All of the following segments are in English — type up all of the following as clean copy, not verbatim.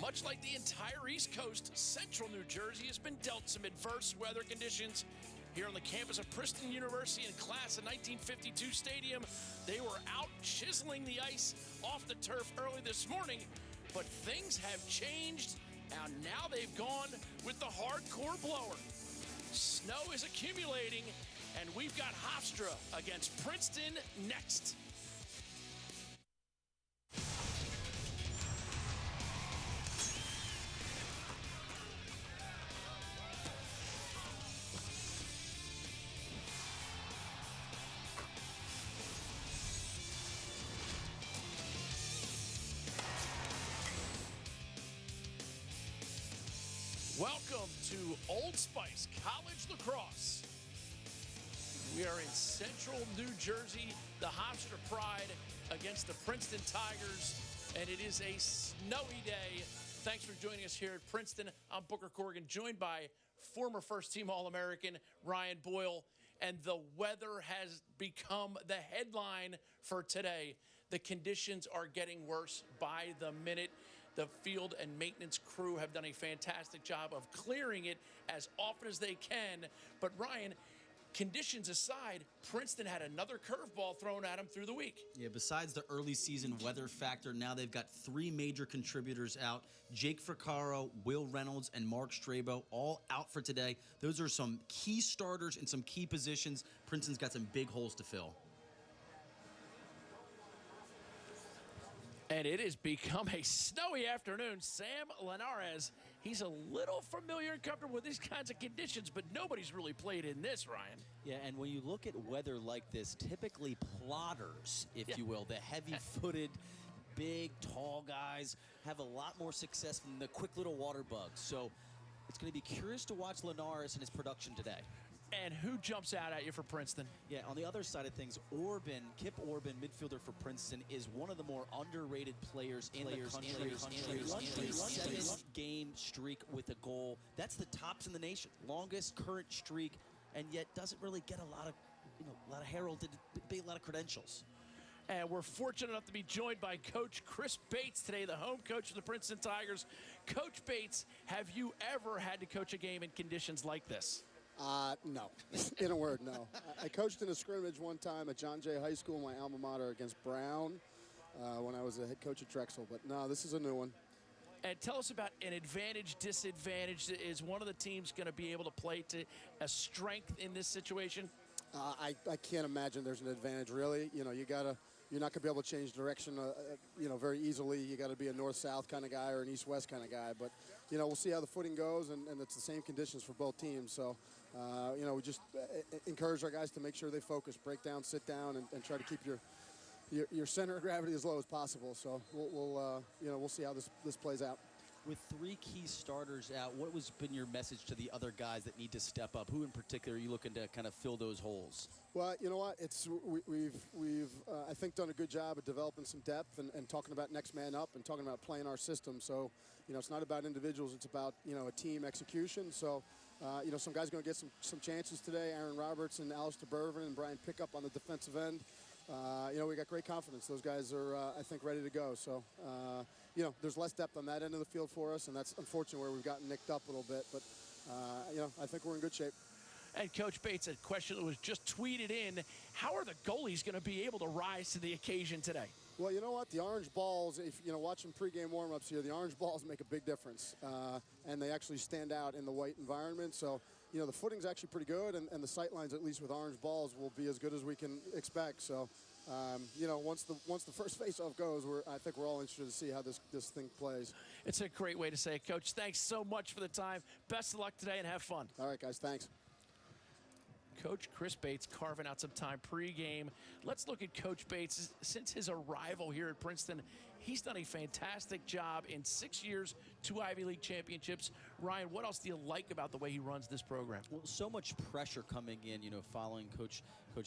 Much like the entire East Coast, central New Jersey has been dealt some adverse weather conditions. Here on the campus of Princeton University in class of 1952 stadium, they were out chiseling the ice off the turf early this morning, but things have changed, and now they've gone with the hardcore blower. Snow is accumulating, and we've got Hofstra against Princeton next. Welcome to Old Spice College Lacrosse. We are in central New Jersey, the Hofstra Pride against the Princeton Tigers, and it is a snowy day. Thanks for joining us here at Princeton. I'm Booker Corrigan, joined by former first-team All-American Ryan Boyle, and the weather has become the headline for today. The conditions are getting worse by the minute. The field and maintenance crew have done a fantastic job of clearing it as often as they can. But Ryan, conditions aside, Princeton had another curveball thrown at them through the week. Yeah, besides the early season weather factor, now they've got three major contributors out. Jake Fricaro, Will Reynolds, and Mark Strabo all out for today. Those are some key starters in some key positions. Princeton's got some big holes to fill. And it has become a snowy afternoon. Sam Linares, he's a little familiar and comfortable with these kinds of conditions, but nobody's really played in this, Ryan. Yeah, and when you look at weather like this, typically plotters, if you will, the heavy-footed, big, tall guys have a lot more success than the quick little water bugs. So it's going to be curious to watch Linares and his production today. And who jumps out at you for Princeton? Yeah, on the other side of things, Kip Orban, midfielder for Princeton, is one of the more underrated players in the country. 7-game streak with a goal. That's the tops in the nation. Longest current streak, and yet doesn't really get a lot of heralded, a lot of credentials. And we're fortunate enough to be joined by Coach Chris Bates today, the home coach of the Princeton Tigers. Coach Bates, have you ever had to coach a game in conditions like this? No. In a word, no. I coached in a scrimmage one time at John Jay High School, my alma mater, against Brown when I was a head coach at Drexel. But no, this is a new one. And tell us about an advantage, disadvantage. Is one of the teams going to be able to play to a strength in this situation? I can't imagine there's an advantage, really. You know, you're not going to be able to change direction, very easily. You got to be a north-south kind of guy or an east-west kind of guy. But, we'll see how the footing goes, and it's the same conditions for both teams. So, we just encourage our guys to make sure they focus, break down, sit down, and try to keep your center of gravity as low as possible. So we'll see how this plays out. With three key starters out, what has been your message to the other guys that need to step up? Who in particular are you looking to kind of fill those holes? Well, you know what? We've I think done a good job of developing some depth and talking about next man up and talking about playing our system. So, it's not about individuals. It's about, a team execution. So, some guys are going to get some chances today. Aaron Roberts and Alistair Bervin and Brian Pickup on the defensive end. We got great confidence. Those guys are, I think, ready to go. So, there's less depth on that end of the field for us, and that's unfortunately where we've gotten nicked up a little bit. But, I think we're in good shape. And Coach Bates, a question that was just tweeted in, how are the goalies going to be able to rise to the occasion today? Well, you know what? The orange balls, if watching pregame warm-ups here, the orange balls make a big difference, and they actually stand out in the white environment. So, the footing's actually pretty good, and the sight lines, at least with orange balls, will be as good as we can expect. So, once the first face-off goes, I think we're all interested to see how this thing plays. It's a great way to say it, Coach. Thanks so much for the time. Best of luck today, and have fun. All right, guys. Thanks. Coach Chris Bates carving out some time pregame. Let's look at Coach Bates. Since his arrival here at Princeton, he's done a fantastic job in 6 years, 2 Ivy League championships. Ryan, what else do you like about the way he runs this program? Well, so much pressure coming in, following Coach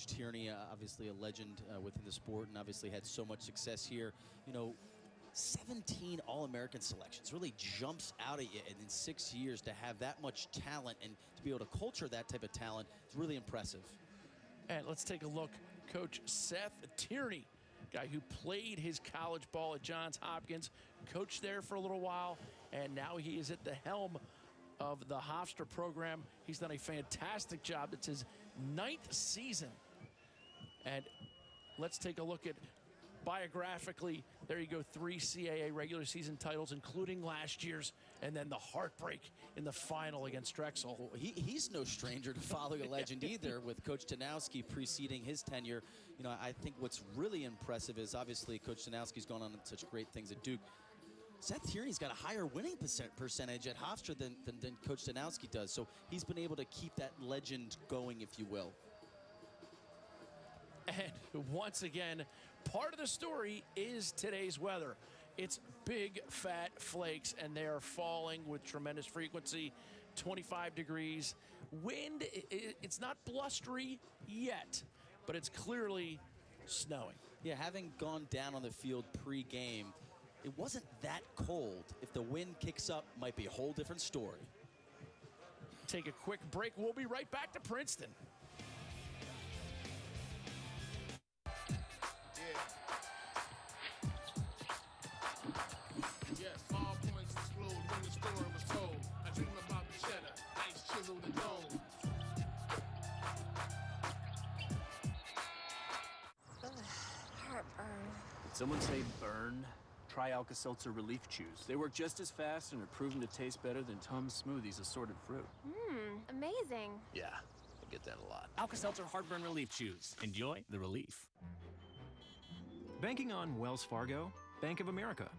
Tierney, obviously a legend within the sport, and obviously had so much success here. 17 All-American selections really jumps out at you, and in 6 years to have that much talent and to be able to culture that type of talent is really impressive. And let's take a look. Coach Seth Tierney guy who played his college ball at Johns Hopkins, coached there for a little while, and now he is at the helm of the Hofstra program. He's done a fantastic job. It's his 9th season. And let's take a look at biographically. There you go, 3 CAA regular season titles, including last year's, and then the heartbreak in the final against Drexel. Well, he's no stranger to following a legend either, with Coach Danowski preceding his tenure. You know, I think what's really impressive is obviously Coach Danowski's gone on such great things at Duke. Seth Tierney's got a higher winning percentage at Hofstra than Coach Danowski does, so he's been able to keep that legend going, if you will. And once again, part of the story is today's weather. It's big, fat flakes, and they are falling with tremendous frequency. 25 degrees. Wind, it's not blustery yet, but it's clearly snowing. Yeah, having gone down on the field pre-game, it wasn't that cold. If the wind kicks up, might be a whole different story. Take a quick break. We'll be right back to Princeton. Yes, all points explode when the story was told. I dream about the cheddar, ice chiseled and dome. Heartburn. Did someone say burn? Try Alka-Seltzer Relief Chews. They work just as fast and are proven to taste better than Tums Smoothies assorted fruit. Amazing. Yeah, I get that a lot. Alka-Seltzer Heartburn Relief Chews. Enjoy the relief. Banking on Wells Fargo, Bank of America,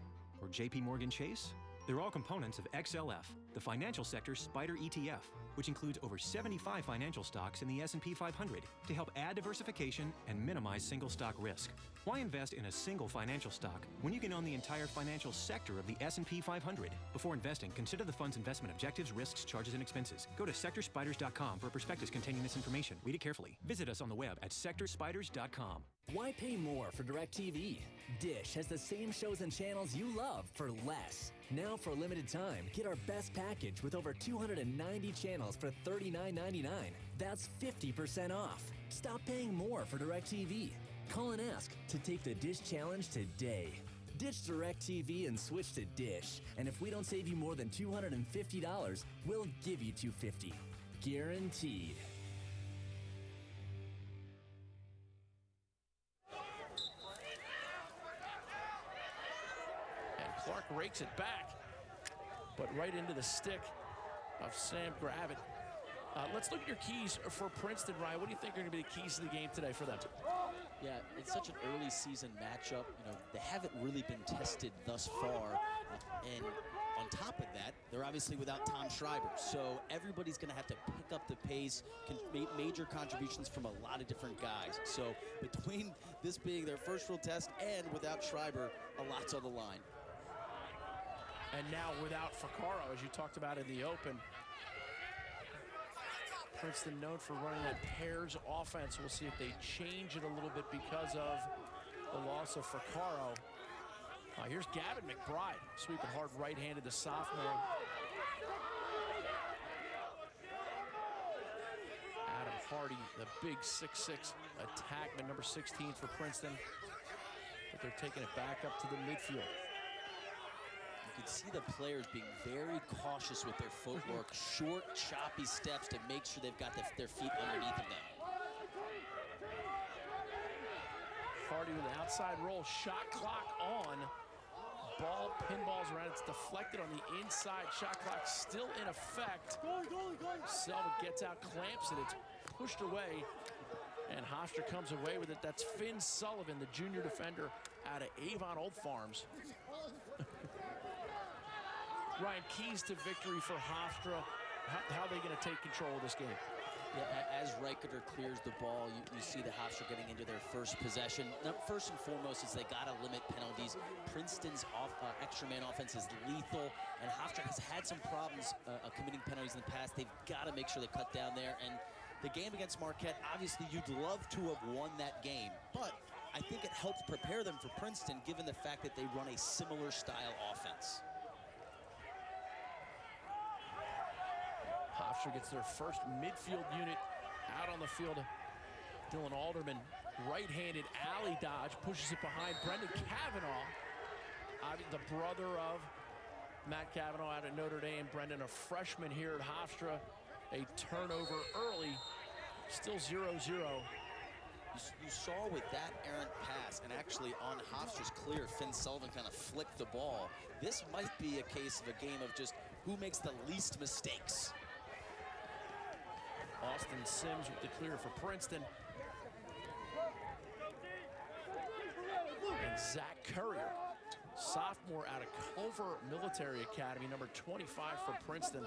or JP Morgan Chase? They're all components of XLF, the financial sector's spider ETF, which includes over 75 financial stocks in the S&P 500 to help add diversification and minimize single stock risk. Why invest in a single financial stock when you can own the entire financial sector of the S&P 500? Before investing, consider the fund's investment objectives, risks, charges, and expenses. Go to sectorspiders.com for a prospectus containing this information. Read it carefully. Visit us on the web at sectorspiders.com. Why pay more for DirecTV? Dish has the same shows and channels you love for less. Now for a limited time, get our best package with over 290 channels for $39.99. That's 50% off. Stop paying more for DirecTV. Call and ask to take the Dish Challenge today. Ditch DirecTV and switch to Dish. And if we don't save you more than $250, we'll give you $250. Guaranteed. Clark rakes it back, but right into the stick of Sam Gravett. Let's look at your keys for Princeton, Ryan. What do you think are going to be the keys to the game today for them? Yeah, it's such an early season matchup. You know, they haven't really been tested thus far. And on top of that, they're obviously without Tom Schreiber. So everybody's going to have to pick up the pace, major contributions from a lot of different guys. So between this being their first real test and without Schreiber, a lot's on the line. And now without Ficarro, as you talked about in the open. Princeton known for running that pairs offense. We'll see if they change it a little bit because of the loss of Ficarro. Here's Gavin McBride, sweeping hard right-handed, the sophomore. Adam Hardy, the big 6'6" attackman, number 16 for Princeton. But they're taking it back up to the midfield. You can see the players being very cautious with their footwork, short, choppy steps to make sure they've got their feet underneath of them. Hardy with an outside roll, shot clock on. Ball pinballs around, it's deflected on the inside. Shot clock still in effect. Selva gets out, clamps it, it's pushed away. And Hofstra comes away with it. That's Finn Sullivan, the junior defender out of Avon Old Farms. Ryan, keys to victory for Hofstra. How are they going to take control of this game? Yeah, as Reicherter clears the ball, you see the Hofstra getting into their first possession. Now, first and foremost is they got to limit penalties. Princeton's extra man offense is lethal, and Hofstra has had some problems committing penalties in the past. They've got to make sure they cut down there. And the game against Marquette, obviously you'd love to have won that game, but I think it helped prepare them for Princeton given the fact that they run a similar style offense. Hofstra gets their first midfield unit out on the field. Dylan Alderman right-handed alley dodge, pushes it behind Brendan Kavanaugh, the brother of Matt Kavanaugh out at Notre Dame. Brendan, a freshman here at Hofstra. A turnover early, still 0-0. You saw with that errant pass, and actually on Hofstra's clear, Finn Sullivan kind of flicked the ball. This might be a case of a game of just who makes the least mistakes. Austin Sims with the clear for Princeton. And Zach Currier, sophomore out of Culver Military Academy, number 25 for Princeton.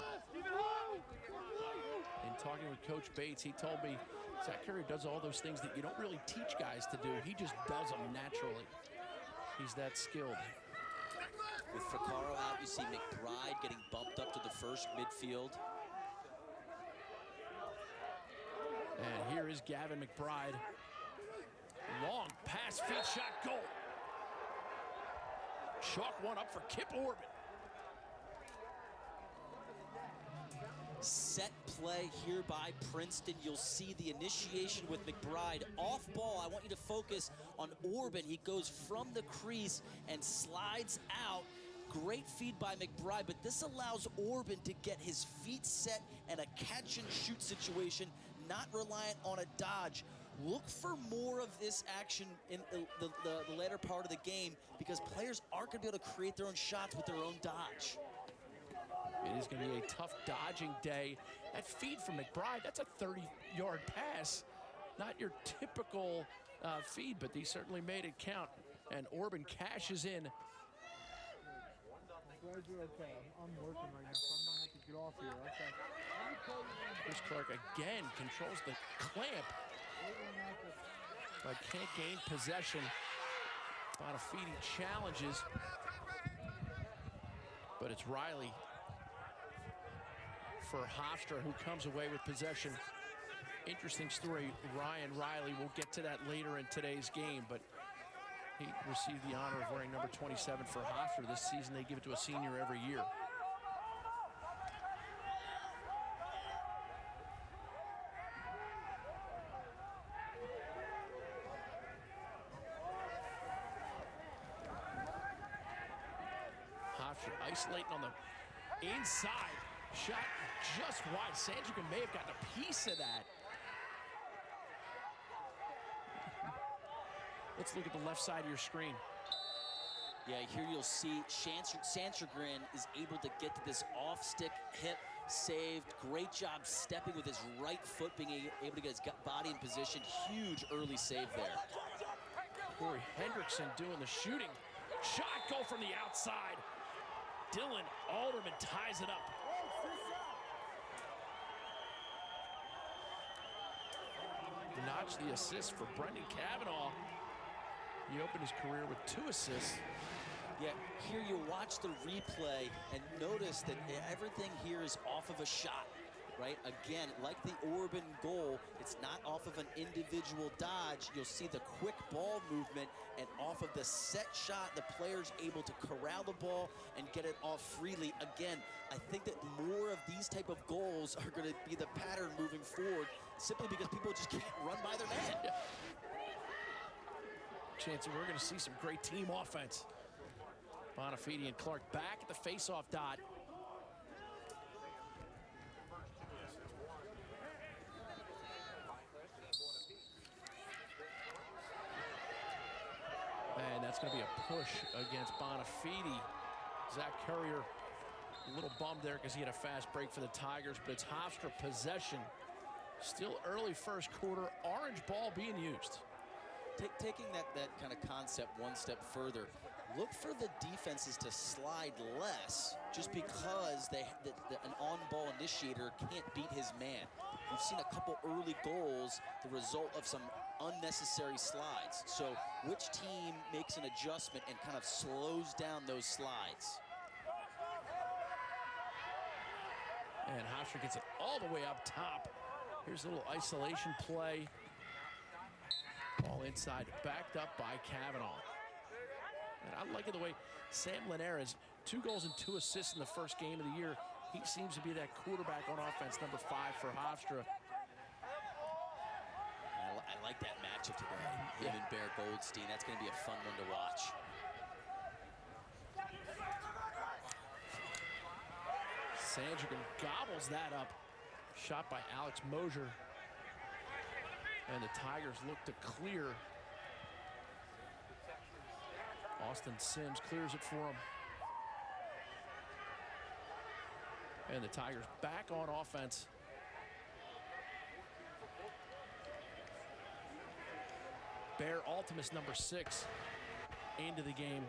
In talking with Coach Bates, he told me Zach Currier does all those things that you don't really teach guys to do. He just does them naturally. He's that skilled. With Ficarro out, you see McBride getting bumped up to the first midfield. And here is Gavin McBride. Long pass, feed shot, goal. Chalk one up for Kip Orban. Set play here by Princeton. You'll see the initiation with McBride. Off ball, I want you to focus on Orban. He goes from the crease and slides out. Great feed by McBride, but this allows Orban to get his feet set and a catch and shoot situation, not reliant on a dodge. Look for more of this action in the later part of the game, because players aren't going to be able to create their own shots with their own dodge. It is going to be a tough dodging day. That feed from McBride, that's a 30-yard pass. Not your typical feed, but they certainly made it count. And Orban cashes in. I'm glad you're okay. I'm working right now, so I'm going to have to get off here. Okay. Chris Clark again controls the clamp, but can't gain possession. Bonafide challenges, but it's Riley for Hofstra who comes away with possession. Interesting story, Ryan Riley. We'll get to that later in today's game, but he received the honor of wearing number 27 for Hofstra. This season they give it to a senior every year. Hofstra isolating on the inside. Shot just wide. Sandringham may have gotten a piece of that. Let's look at the left side of your screen. Yeah, here you'll see Sandringham is able to get to this off-stick hip, saved. Great job stepping with his right foot, being able to get his body in position. Huge early save there. Corey Hendrickson doing the shooting. Shot goal from the outside. Dylan Alderman ties it up. Notch the assist for Brendan Kavanaugh. He opened his career with 2 assists. Yeah, here you watch the replay and notice that everything here is off of a shot, right? Again, like the Orban goal, it's not off of an individual dodge. You'll see the quick ball movement, and off of the set shot, the player's able to corral the ball and get it off freely. Again, I think that more of these type of goals are going to be the pattern moving forward, simply because people just can't run by their man. Yeah. Chance we're going to see some great team offense. Bonafide and Clark back at the face-off dot. And that's going to be a push against Bonafide. Zach Currier a little bummed there because he had a fast break for the Tigers, but it's Hofstra possession. Still early first quarter, orange ball being used. Taking that kind of concept one step further, look for the defenses to slide less just because an on-ball initiator can't beat his man. We've seen a couple early goals, the result of some unnecessary slides. So which team makes an adjustment and kind of slows down those slides? And Hofstra gets it all the way up top. Here's a little isolation play. Ball inside, backed up by Kavanaugh. And I like it the way Sam Linares, 2 goals and 2 assists in the first game of the year. He seems to be that quarterback on offense, number 5 for Hofstra. I like like that matchup today. Him and Bear Goldstein. That's going to be a fun one to watch. Sandringham gobbles that up. Shot by Alex Mosier. And the Tigers look to clear. Austin Sims clears it for him. And the Tigers back on offense. Bear Ultimus number 6 into the game.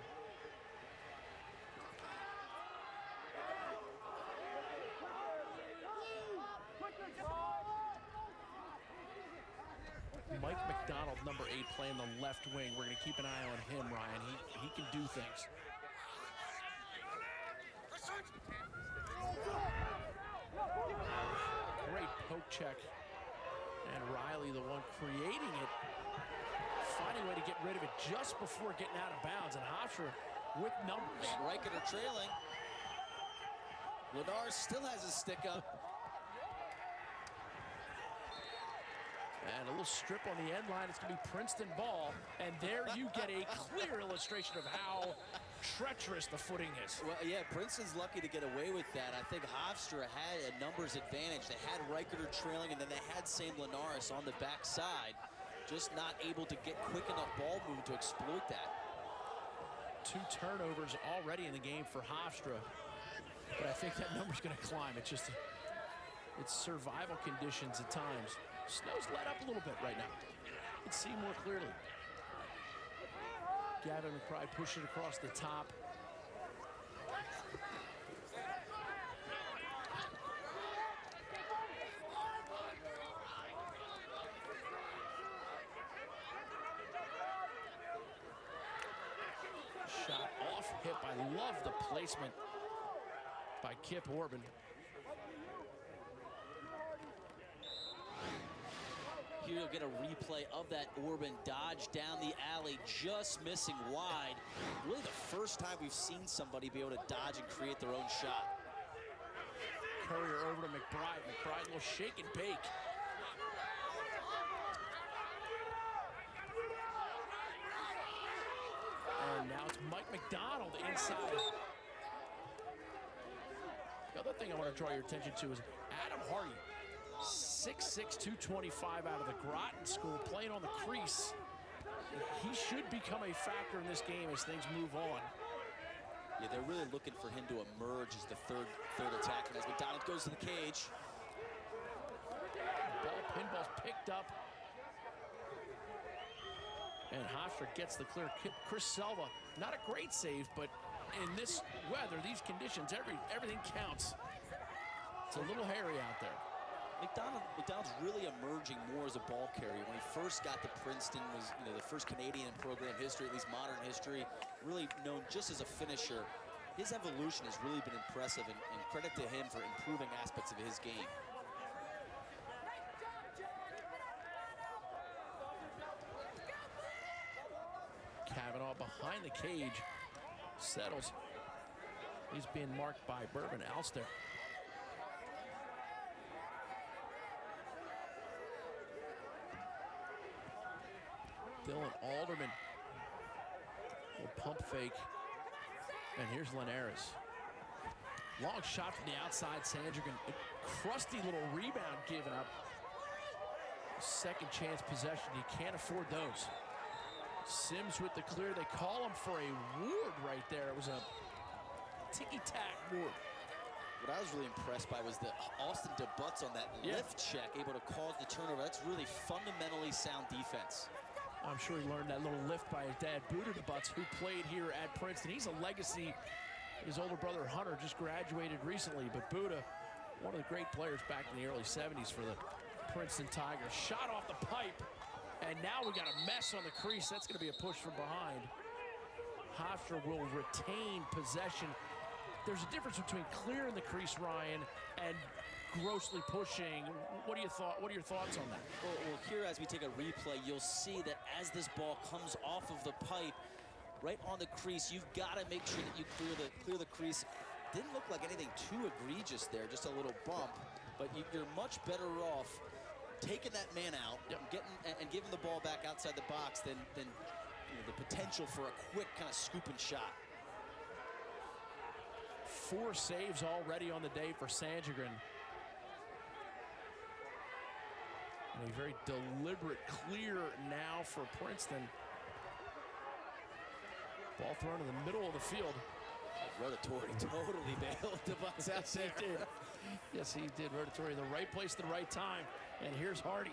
Mike McDonald, number 8, playing the left wing. We're going to keep an eye on him, Ryan. He can do things. Great poke check. And Riley, the one creating it, finding a way to get rid of it just before getting out of bounds. And Hofstra with numbers. And Reichert are trailing. Lenars still has his stick up. And a little strip on the end line. It's going to be Princeton ball. And there you get a clear illustration of how treacherous the footing is. Well, yeah, Princeton's lucky to get away with that. I think Hofstra had a numbers advantage. They had Reichert trailing, and then they had St. Lenaris on the backside. Just not able to get quick enough ball movement to exploit that. 2 turnovers already in the game for Hofstra. But I think that number's going to climb. It's just, it's survival conditions at times. Snow's let up a little bit right now. You can see more clearly. Gavin McBride pushing across the top. Shot off hip. I love the placement by Kip Orban. Here you'll get a replay of that Orban dodge down the alley, just missing wide. Really the first time we've seen somebody be able to dodge and create their own shot. Courier over to McBride. McBride will shake and bake. And now it's Mike McDonald inside. The other thing I want to draw your attention to is Adam Hardy. 6'6", 225 out of the Groton School, playing on the crease. He should become a factor in this game as things move on. Yeah, they're really looking for him to emerge as the third attacker as McDonald goes to the cage. Pinball's picked up. And Hofstra gets the clear. Chris Selva, not a great save, but in this weather, these conditions, everything counts. It's a little hairy out there. McDonald's really emerging more as a ball carrier. When he first got to Princeton, was the first Canadian in program history, at least modern history, really known just as a finisher. His evolution has really been impressive, and credit to him for improving aspects of his game. Kavanaugh behind the cage, settles. He's being marked by Bourbon Alster. Dylan Alderman will pump fake. And here's Linares. Long shot from the outside. Sandringham, a crusty little rebound given up. Second chance possession. You can't afford those. Sims with the clear. They call him for a ward right there. It was a ticky-tack ward. What I was really impressed by was the Austin DeButts on that lift check, able to cause the turnover. That's really fundamentally sound defense. I'm sure he learned that little lift by his dad, Buddha DeButts, who played here at Princeton. He's a legacy. His older brother, Hunter, just graduated recently, but Buddha, one of the great players back in the early 70s for the Princeton Tigers. Shot off the pipe, and now we got a mess on the crease. That's going to be a push from behind. Hofstra will retain possession. There's a difference between clearing the crease, Ryan, and grossly pushing. What are your thoughts on that? Well, here as we take a replay, you'll see that as this ball comes off of the pipe, right on the crease, you've got to make sure that you clear the crease. Didn't look like anything too egregious there, just a little bump, but you're much better off taking that man out, and giving the ball back outside the box than the potential for a quick kind of scoop and shot. 4 saves already on the day for Sandgren. And a very deliberate clear now for Princeton. Ball thrown in the middle of the field. Rotatori totally bailed the Bucks out there. He did. Yes, he did. Rotatori in the right place at the right time. And here's Hardy.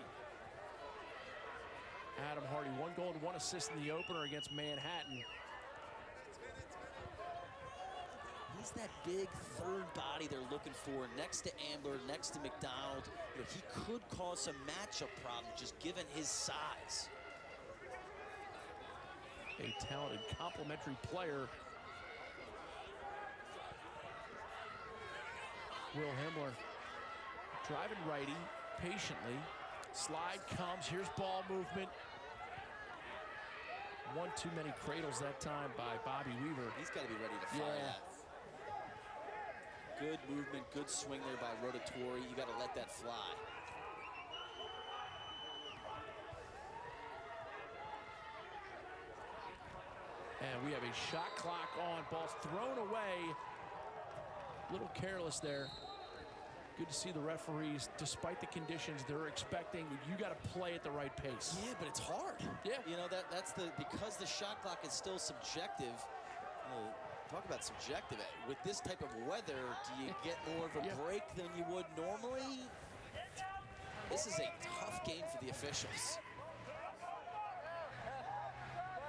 Adam Hardy, 1 goal and 1 assist in the opener against Manhattan. He's that big third body they're looking for next to Ambler, next to McDonald. He could cause some matchup problems just given his size. A talented complementary player. Will Himmler driving righty patiently. Slide comes. Here's ball movement. 1 too many cradles that time by Bobby Weaver. He's got to be ready to fire that. Good movement, good swing there by Rotatori. You got to let that fly. And we have a shot clock on. Ball's thrown away. A little careless there. Good to see the referees, despite the conditions they're expecting, you got to play at the right pace. Yeah, but it's hard. Yeah. You know, because the shot clock is still subjective. Talk about subjective. With this type of weather, do you get more of a break than you would normally? This is a tough game for the officials.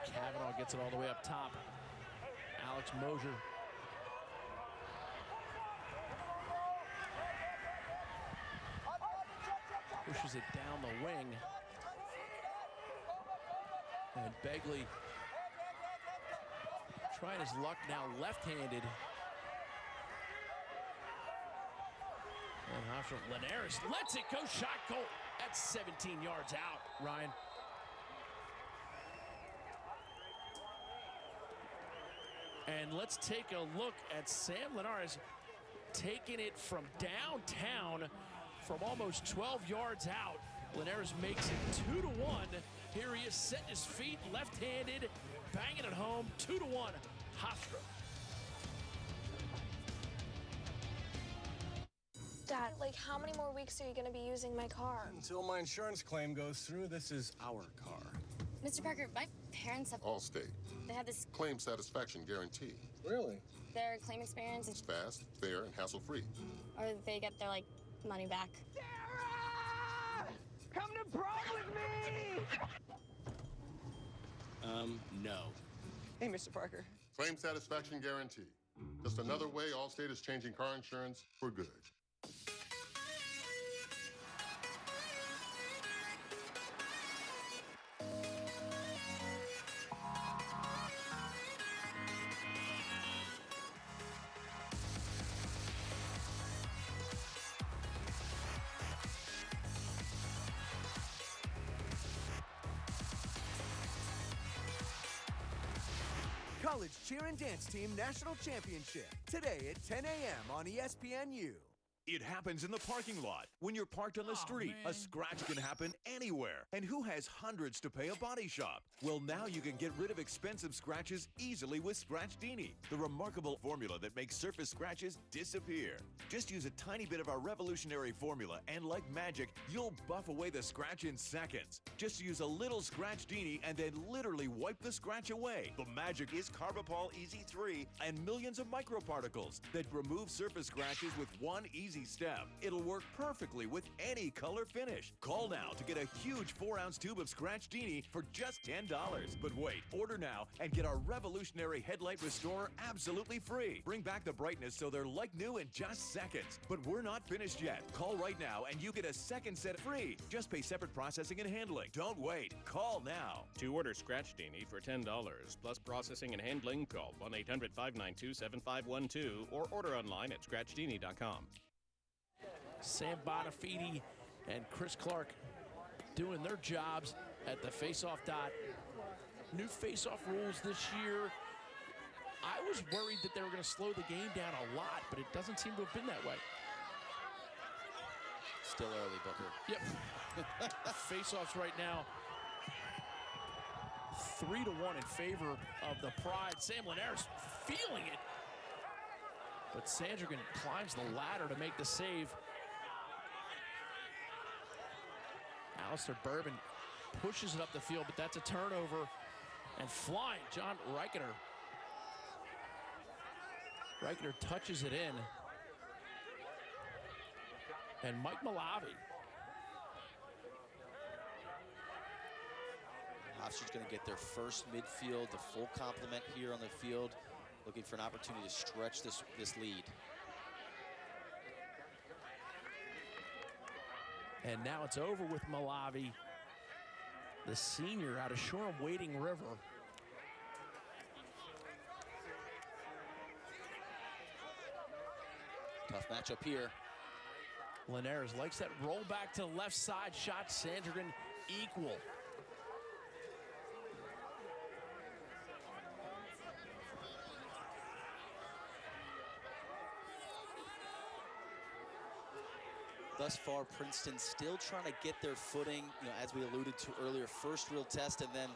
Kavanaugh gets it all the way up top. Alex Mosier. Pushes it down the wing. And Begley trying his luck now left-handed. And Hofstra, Linares lets it go, shot goal. That's 17 yards out, Ryan. And let's take a look at Sam Linares taking it from downtown from almost 12 yards out. Linares makes it 2-1. Here he is setting his feet, left-handed, banging it home, 2-1, Hofstra. Dad, like, how many more weeks are you going to be using my car? Until my insurance claim goes through, this is our car. Mr. Parker, my parents have... Allstate. They have this... Claim satisfaction guarantee. Really? Their claim experience is... Fast, fair, and hassle-free. Or they get their, like, money back. Sarah! Come to prom with me! No. Hey, Mr. Parker. Claim satisfaction guarantee. Just another way Allstate is changing car insurance for good. College Cheer and Dance Team National Championship, today at 10 a.m. on ESPNU. It happens in the parking lot. When you're parked on the street, a scratch can happen anywhere. And who has hundreds to pay a body shop? Well, now you can get rid of expensive scratches easily with Scratchdini, the remarkable formula that makes surface scratches disappear. Just use a tiny bit of our revolutionary formula, and like magic, you'll buff away the scratch in seconds. Just use a little Scratchdini and then literally wipe the scratch away. The magic is Carbapol Easy 3 and millions of microparticles that remove surface scratches with one easy step. It'll work perfectly with any color finish. Call now to get a huge 4-ounce tube of Scratchdini for just $10. But wait, order now and get our revolutionary headlight restorer absolutely free. Bring back the brightness so they're like new in just seconds. But we're not finished yet. Call right now and you get a second set free. Just pay separate processing and handling. Don't wait. Call now. To order Scratchdini for $10 plus processing and handling, call 1-800-592-7512 or order online at scratchdini.com. Sam Bonafide and Chris Clark doing their jobs at the face-off dot. New face-off rules this year. I was worried that they were going to slow the game down a lot, but it doesn't seem to have been that way. Still early, Booker. Yep. Face-offs right now. 3-1 in favor of the Pride. Sam Linares feeling it. But Sandringham climbs the ladder to make the save. Alistair Bourbon pushes it up the field, but that's a turnover. And flying, John Reicheter. Reicheter touches it in. And Mike Malavi. Hofstra's going to get their first midfield, the full complement here on the field, looking for an opportunity to stretch this lead. And now it's over with Malavi, the senior out of Shoreham-Wading River. Tough matchup here. Linares likes that roll back to the left side shot. Sandringham equal. Thus far, Princeton still trying to get their footing, as we alluded to earlier, first real test, and then,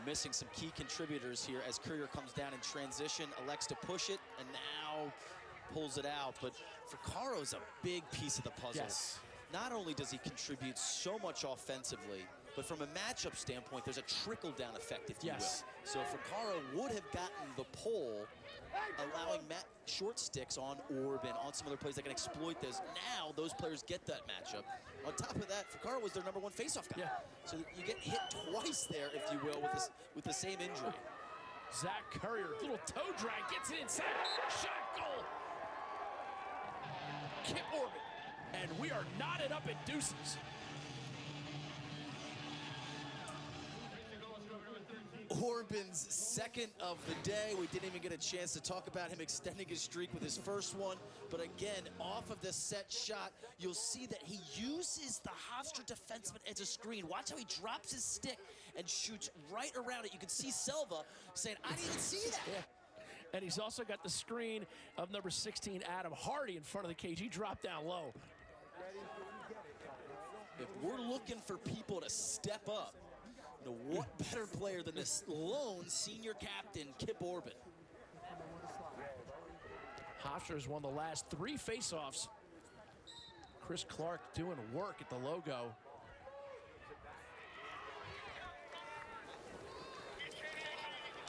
missing some key contributors here as Courier comes down in transition, elects to push it, and now pulls it out. But Ficcaro's a big piece of the puzzle. Yes. Not only does he contribute so much offensively, but from a matchup standpoint, there's a trickle-down effect, if you will. So Ficcaro would have gotten the pole, allowing short sticks on Orban, on some other plays that can exploit this. Now those players get that matchup. On top of that, Ficcaro was their #1 faceoff guy. So you get hit twice there, if you will, with the same injury. Zach Courier, little toe drag, gets it inside. Shot, goal. Kip Orban. And we are knotted up at deuces. Orban's second of the day. We didn't even get a chance to talk about him extending his streak with his first one. But again, off of the set shot, you'll see that he uses the Hofstra defenseman as a screen. Watch how he drops his stick and shoots right around it. You can see Selva saying, I didn't see that. Yeah. And he's also got the screen of number 16, Adam Hardy, in front of the cage. He dropped down low. If we're looking for people to step up, what better player than this lone senior captain, Kip Orban? Hofstra's won the last 3 faceoffs. Chris Clark doing work at the logo.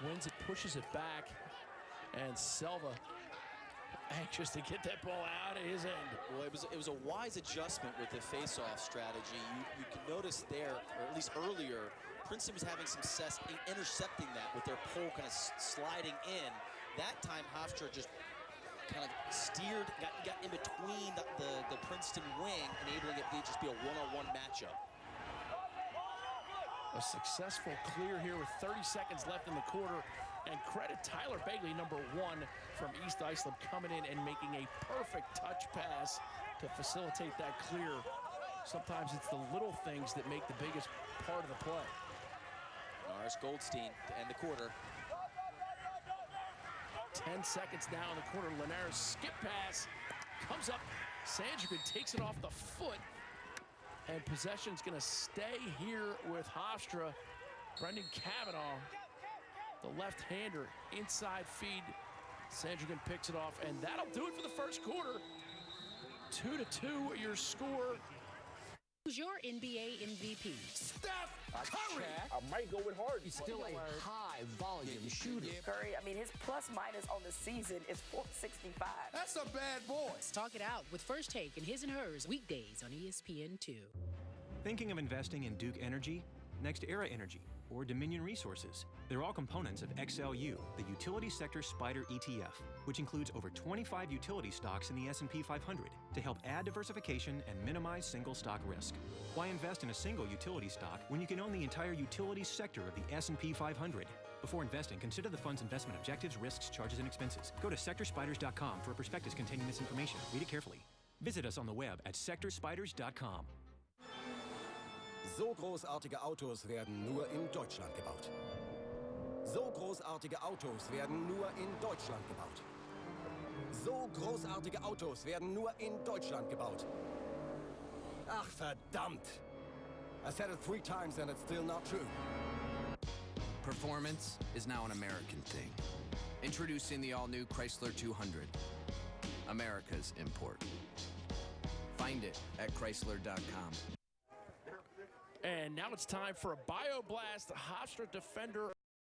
Wins it, pushes it back, and Selva anxious to get that ball out of his end. Well, it was a wise adjustment with the face-off strategy. You can notice there, or at least earlier, Princeton was having some success in intercepting that with their pole kind of sliding in. That time, Hofstra just kind of steered, got in between the Princeton wing, enabling it to just be a one-on-one matchup. A successful clear here with 30 seconds left in the quarter. And credit Tyler Bagley, #1 from East Islip, coming in and making a perfect touch pass to facilitate that clear. Sometimes it's the little things that make the biggest part of the play. Norris Goldstein to end the quarter. 10 seconds now in the quarter. Linares skip pass comes up. Sandringham takes it off the foot. And possession's going to stay here with Hofstra. Brendan Cavanaugh, the left-hander, inside feed. Sandringham picks it off, and that'll do it for the first quarter. 2-2 your score. Who's your NBA MVP? Steph Curry. I might go with Harden. He's still a high-volume shooter. Curry, I mean, his plus-minus on the season is .465. That's a bad boy. Let's talk it out with First Take and His and Hers weekdays on ESPN2. Thinking of investing in Duke Energy, Next Era Energy, or Dominion Resources? They're all components of XLU, the utility sector SPDR ETF, which includes over 25 utility stocks in the S&P 500 to help add diversification and minimize single stock risk. Why invest in a single utility stock when you can own the entire utility sector of the S&P 500? Before investing, consider the fund's investment objectives, risks, charges, and expenses. Go to sectorspiders.com for a prospectus containing this information. Read it carefully. Visit us on the web at sectorspiders.com. So großartige Autos werden nur in Deutschland gebaut. So großartige Autos werden nur in Deutschland gebaut. So großartige Autos werden nur in Deutschland gebaut. Ach, verdammt. I said it 3 times and it's still not true. Performance is now an American thing. Introducing the all-new Chrysler 200. America's import. Find it at Chrysler.com. And now it's time for a BioBlast Hofstra Defender